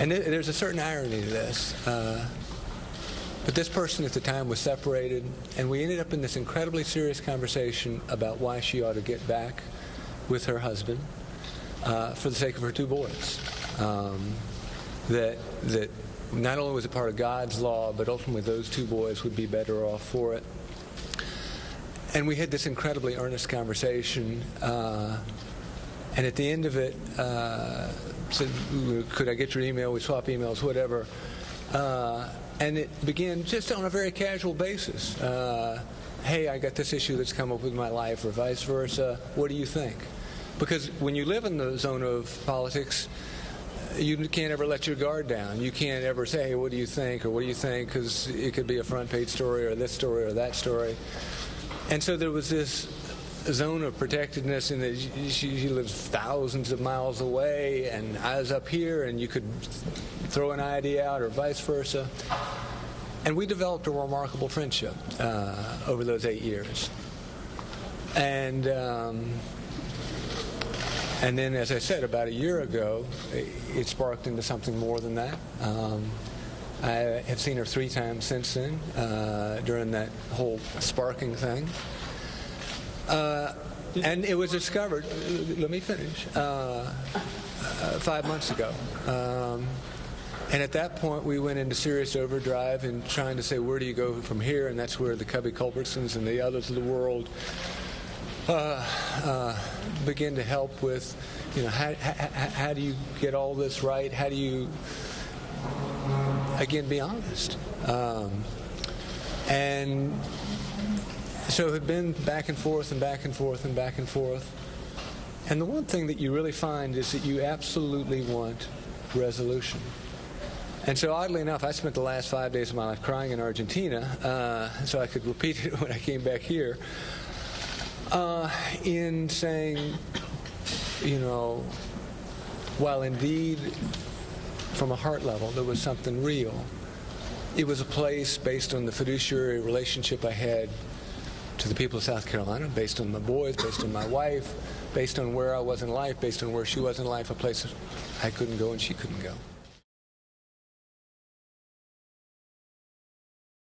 And there's a certain irony to this. But this person at the time was separated, and we ended up in this incredibly serious conversation about why she ought to get back with her husband for the sake of her two boys. That not only was it part of God's law, but ultimately those two boys would be better off for it. And we had this incredibly earnest conversation, and at the end of it, said, could I get your email? We swap emails, whatever. And it began just on a very casual basis. Hey, I got this issue that's come up with my life, or vice versa. What do you think? Because when you live in the zone of politics, you can't ever let your guard down. You can't ever say, hey, what do you think, or what do you think, because it could be a front page story, or this story, or that story. And so there was this zone of protectedness in that she lives thousands of miles away, and I was up here, and you could throw an idea out, or vice versa. And we developed a remarkable friendship over those 8 years. And then, as I said, about a year ago, it sparked into something more than that. I have seen her 3 times since then, during that whole sparking thing. And it was discovered, let me finish, 5 months ago. And at that point, we went into serious overdrive in trying to say, where do you go from here? And that's where the Cubby Culbertsons and the others of the world begin to help with, how do you get all this right? How do you, again, be honest? And so it had been back and forth and back and forth and back and forth. And the one thing that you really find is that you absolutely want resolution. And so oddly enough, I spent the last 5 days of my life crying in Argentina, so I could repeat it when I came back here, in saying, while indeed from a heart level there was something real, it was a place based on the fiduciary relationship I had to the people of South Carolina, based on my boys, based on my wife, based on where I was in life, based on where she was in life, a place I couldn't go and she couldn't go.